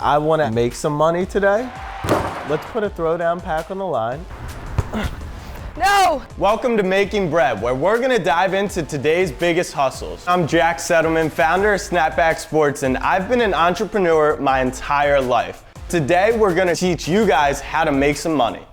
I want to make some money today. Let's put a throwdown pack on the line. No! Welcome to Making Bread, where we're going to dive into today's biggest hustles. I'm Jack Settleman, founder of Snapback Sports, and I've been an entrepreneur my entire life. Today, we're going to teach you guys how to make some money.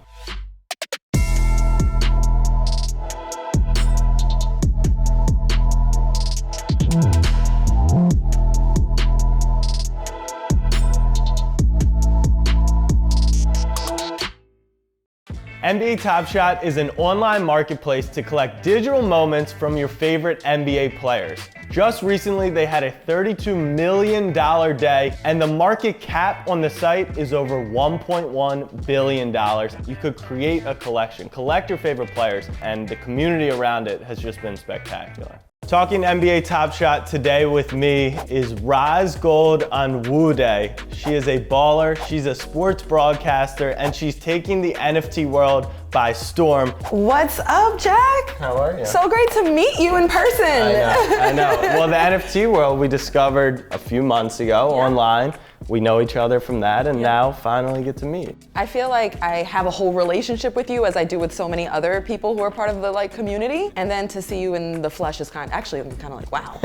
NBA Top Shot is an online marketplace to collect digital moments from your favorite NBA players. Just recently, they had a $32 million day, and the market cap on the site is over $1.1 billion. You could create a collection, collect your favorite players, and the community around it has just been spectacular. Talking NBA Top Shot today with me is Rosalyn Gold-Onwude. She is a baller, she's a sports broadcaster, and she's taking the NFT world by storm. What's up, Jack? How are you? So great to meet you in person. I know. Well, the NFT world we discovered a few months ago online. We know each other from that, and now finally get to meet. I feel like I have a whole relationship with you, as I do with so many other people who are part of the community. And then to see you in the flesh is actually I'm kind of like, wow.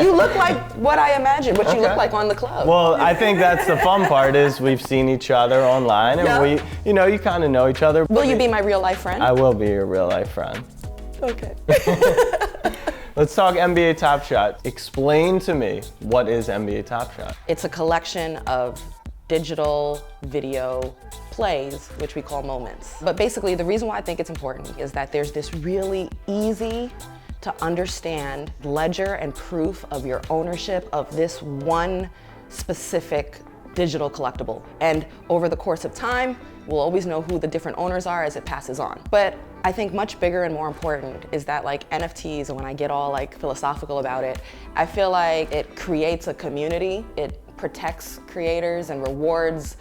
You look like what I imagined, what you look like on the club. Well, I think that's the fun part is we've seen each other online, and we, you kind of know each other. Will you be my real life friend? I will be your real life friend. Okay. Let's talk NBA Top Shot. Explain to me, what is NBA Top Shot? It's a collection of digital video plays, which we call moments. But basically, the reason why I think it's important is that there's this really easy to understand ledger and proof of your ownership of this one specific digital collectible. And over the course of time, we'll always know who the different owners are as it passes on. But I think much bigger and more important is that NFTs, and when I get all philosophical about it, I feel like it creates a community. It protects creators and rewards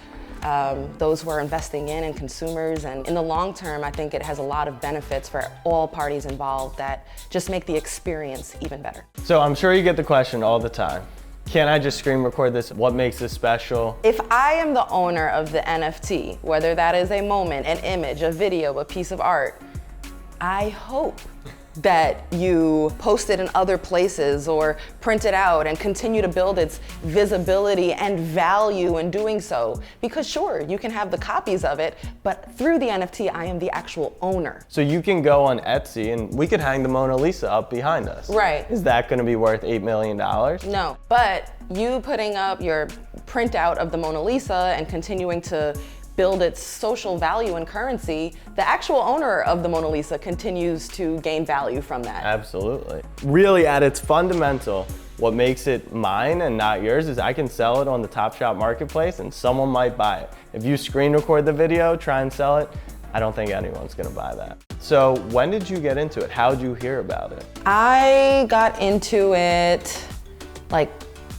those who are investing in and consumers. And in the long term, I think it has a lot of benefits for all parties involved that just make the experience even better. So I'm sure you get the question all the time. Can I just screen record this? What makes this special? If I am the owner of the NFT, whether that is a moment, an image, a video, a piece of art, I hope that you post it in other places or print it out and continue to build its visibility and value in doing so. Because sure, you can have the copies of it, but through the NFT, I am the actual owner. So you can go on Etsy and we could hang the Mona Lisa up behind us. Right. Is that gonna be worth $8 million? No, but you putting up your printout of the Mona Lisa and continuing to build its social value and currency, the actual owner of the Mona Lisa continues to gain value from that. Absolutely. Really, at its fundamental, what makes it mine and not yours is I can sell it on the Top Shot marketplace and someone might buy it. If you screen record the video, try and sell it, I don't think anyone's gonna buy that. So when did you get into it? How did you hear about it? I got into it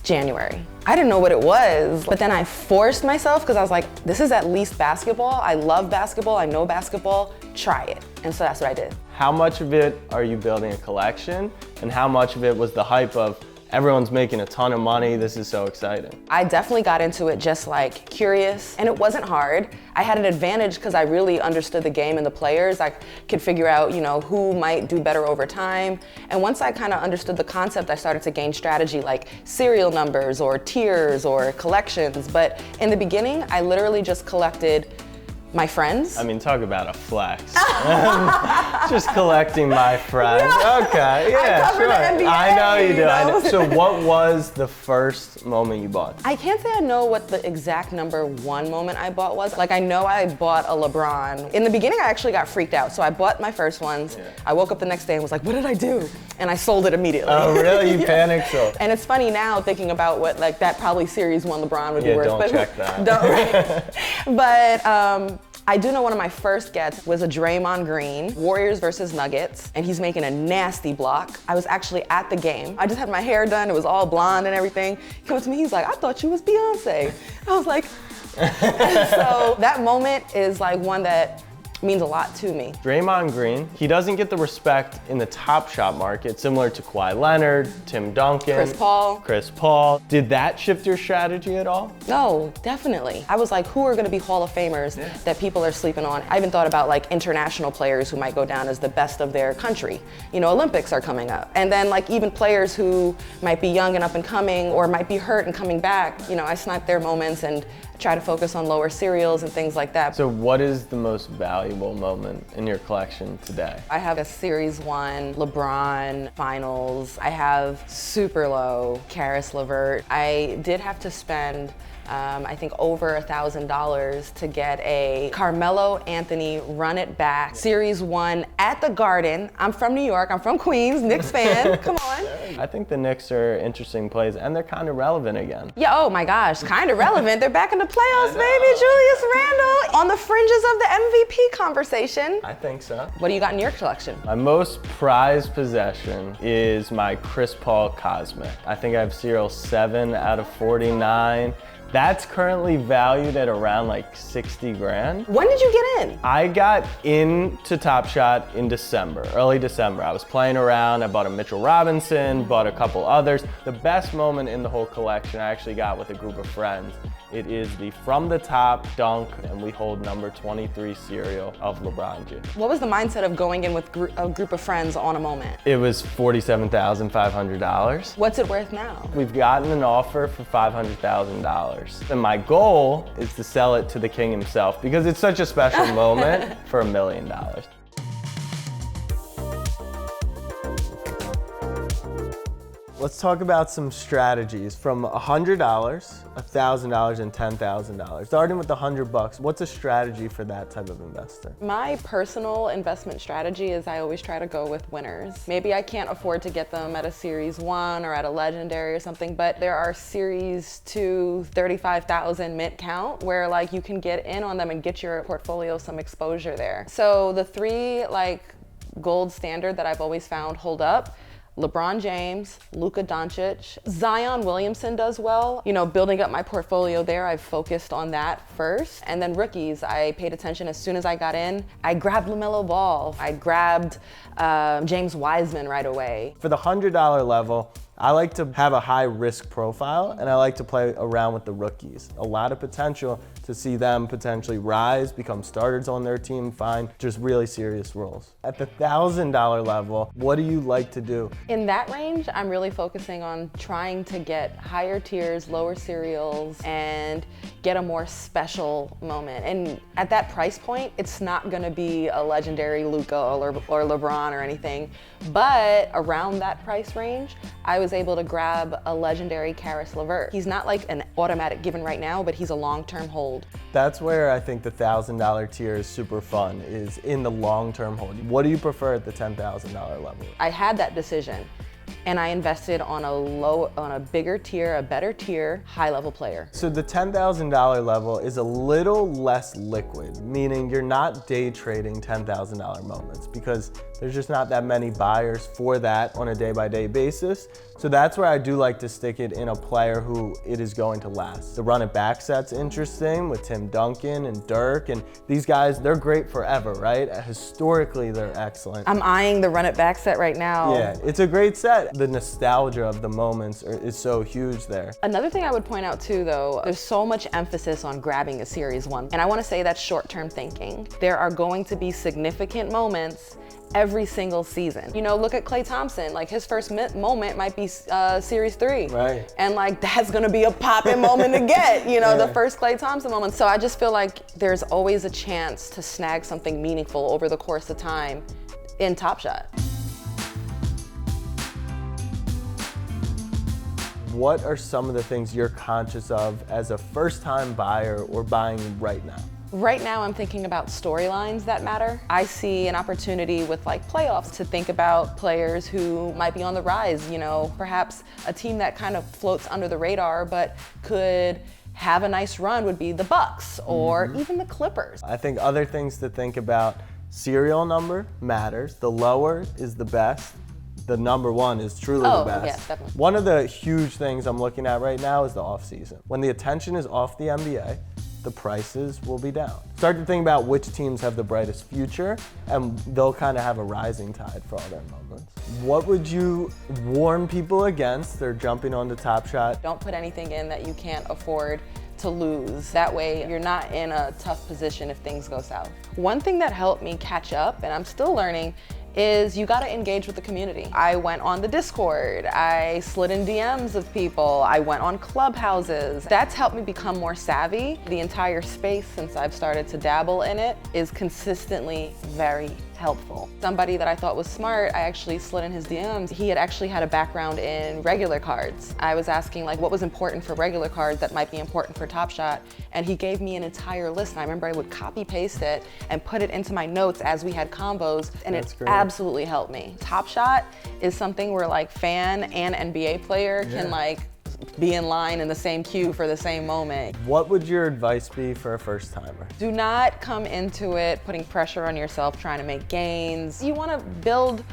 January. I didn't know what it was, but then I forced myself because I was like, this is at least basketball. I love basketball, I know basketball, try it. And so that's what I did. How much of it are you building a collection? And how much of it was the hype of everyone's making a ton of money, this is so exciting? I definitely got into it just curious, and it wasn't hard. I had an advantage because I really understood the game and the players. I could figure out, who might do better over time. And once I kind of understood the concept, I started to gain strategy like serial numbers or tiers or collections. But in the beginning, I literally just collected my friends. I mean, talk about a flex. Just collecting my friends. Yeah. Okay, yeah, sure. I know you do. I know. So what was the first moment you bought? I can't say I know what the exact number one moment I bought was. I know I bought a LeBron. In the beginning, I actually got freaked out. So I bought my first ones. Yeah. I woke up the next day and was like, what did I do? And I sold it immediately. Oh, really? You panicked so? And it's funny now thinking about what that probably Series 1 LeBron would be worth. Don't check that. But I do know one of my first gets was a Draymond Green, Warriors versus Nuggets, and he's making a nasty block. I was actually at the game. I just had my hair done, it was all blonde and everything. He comes to me, he's like, I thought you was Beyonce. I was like, so that moment is one that means a lot to me. Draymond Green, he doesn't get the respect in the Top Shot market, similar to Kawhi Leonard, Tim Duncan, Chris Paul. Did that shift your strategy at all? No, definitely. I was like, who are gonna be Hall of Famers that people are sleeping on? I even thought about like international players who might go down as the best of their country. You know, Olympics are coming up. And then like even players who might be young and up and coming or might be hurt and coming back, you know, I snipe their moments and try to focus on lower serials and things like that. So what is the most valuable moment in your collection today? I have a Series 1 LeBron Finals. I have super low Karis LeVert. I did have to spend I think over $1,000 to get a Carmelo Anthony Run It Back Series 1 at the Garden. I'm from New York, I'm from Queens, Knicks fan, come on. I think the Knicks are interesting plays and they're kind of relevant again. Yeah, oh my gosh, kind of relevant. They're back in the playoffs, baby. Julius Randle on the fringes of the MVP conversation. I think so. What do you got in your collection? My most prized possession is my Chris Paul Cosmic. I think I have serial 7 out of 49. That's currently valued at around like 60 grand. When did you get in? I got into Top Shot in December, early December. I was playing around, I bought a Mitchell Robinson, bought a couple others. The best moment in the whole collection I actually got with a group of friends. It is the From the Top dunk, and we hold number 23 serial of LeBron James. What was the mindset of going in with a group of friends on a moment? It was $47,500. What's it worth now? We've gotten an offer for $500,000. And my goal is to sell it to the king himself because it's such a special moment for $1 million. Let's talk about some strategies from $100, $1,000, and $10,000. Starting with the $100, what's a strategy for that type of investor? My personal investment strategy is I always try to go with winners. Maybe I can't afford to get them at a Series 1 or at a Legendary or something, but there are Series 2, 35,000 mint count where like you can get in on them and get your portfolio some exposure there. So the three like gold standard that I've always found hold up: LeBron James, Luka Doncic, Zion Williamson does well. You know, building up my portfolio there, I've focused on that first. And then rookies, I paid attention as soon as I got in. I grabbed LaMelo Ball. I grabbed James Wiseman right away. For the $100 level, I like to have a high risk profile and I like to play around with the rookies. A lot of potential to see them potentially rise, become starters on their team, find just really serious roles. At the $1,000 level, what do you like to do? In that range, I'm really focusing on trying to get higher tiers, lower serials, and get a more special moment. And at that price point, it's not gonna be a legendary Luka or LeBron or anything, but around that price range, I was able to grab a legendary Karis LeVert. He's not like an automatic given right now, but he's a long-term hold. That's where I think the $1,000 tier is super fun, is in the long-term hold. What do you prefer at the $10,000 level? I had that decision and I invested on a bigger tier, a better tier, high-level player. So the $10,000 level is a little less liquid, meaning you're not day trading $10,000 moments because there's just not that many buyers for that on a day-by-day basis. So that's where I do like to stick it in a player who it is going to last. The run it back set's interesting with Tim Duncan and Dirk, and these guys, they're great forever, right? Historically, they're excellent. I'm eyeing the run it back set right now. Yeah, it's a great set. The nostalgia of the moments is so huge there. Another thing I would point out too though, there's so much emphasis on grabbing a Series 1. And I wanna say that's short-term thinking. There are going to be significant moments every single season. You know, look at Klay Thompson, like his first moment might be Series 3. Right. And like that's gonna be a poppin' moment to get, you know, the first Klay Thompson moment. So I just feel like there's always a chance to snag something meaningful over the course of time in Top Shot. What are some of the things you're conscious of as a first-time buyer or buying right now? Right now I'm thinking about storylines that matter. I see an opportunity with like playoffs to think about players who might be on the rise, you know, perhaps a team that kind of floats under the radar but could have a nice run would be the Bucks or even the Clippers. I think other things to think about, serial number matters. The lower is the best. The number one is truly the best. Yeah, definitely. One of the huge things I'm looking at right now is the off season. When the attention is off the NBA, the prices will be down. Start to think about which teams have the brightest future, and they'll kind of have a rising tide for all their moments. What would you warn people against? They're jumping onto Top Shot. Don't put anything in that you can't afford to lose. That way you're not in a tough position if things go south. One thing that helped me catch up, and I'm still learning, is you gotta engage with the community. I went on the Discord, I slid in DMs of people, I went on Clubhouses. That's helped me become more savvy. The entire space, since I've started to dabble in it, is consistently very helpful. Somebody that I thought was smart, I actually slid in his DMs. He had actually had a background in regular cards. I was asking like what was important for regular cards that might be important for Top Shot, and he gave me an entire list. And I remember I would copy paste it and put it into my notes as we had combos, and it absolutely helped me. Top Shot is something where like fan and NBA player can like be in line in the same queue for the same moment. What would your advice be for a first timer? Do not come into it putting pressure on yourself trying to make gains. You want to build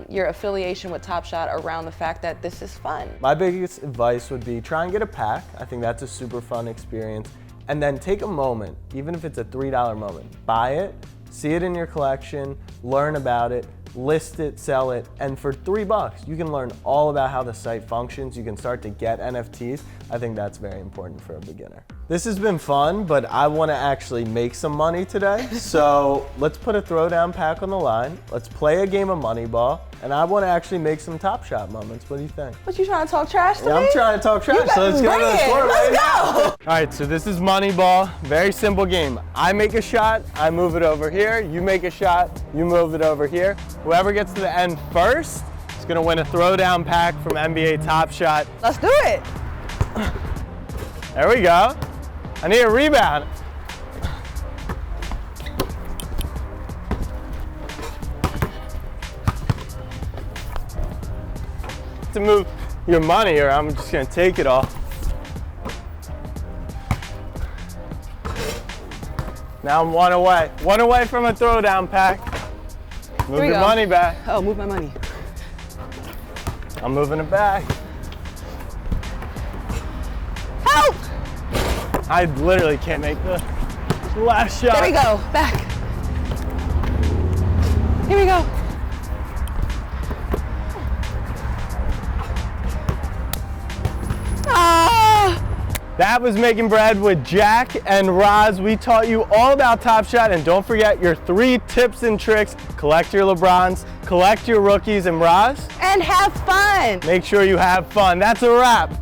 your affiliation with Top Shot around the fact that this is fun. My biggest advice would be try and get a pack. I think that's a super fun experience. And then take a moment, even if it's a $3 moment, buy it, see it in your collection, learn about it, list it, sell it, and for $3, you can learn all about how the site functions. You can start to get NFTs. I think that's very important for a beginner. This has been fun, but I want to actually make some money today. So let's put a throwdown pack on the line. Let's play a game of Moneyball, and I want to actually make some Top Shot moments. What do you think? What, you trying to talk trash to me? I'm trying to talk trash, so let's go to the court right now. Go. All right, so this is Moneyball. Very simple game. I make a shot, I move it over here. You make a shot, you move it over here. Whoever gets to the end first is gonna win a throwdown pack from NBA Top Shot. Let's do it. There we go. I need a rebound. To move your money, or I'm just gonna take it all. Now I'm one away from a throwdown pack. Move your money back. Oh, move my money. I'm moving it back. Help! I literally can't make the last shot. There we go, back. Here we go. That was Making Bread with Jack and Roz. We taught you all about Top Shot, and don't forget your 3 tips and tricks. Collect your LeBrons, collect your rookies, and Roz. And have fun. Make sure you have fun. That's a wrap.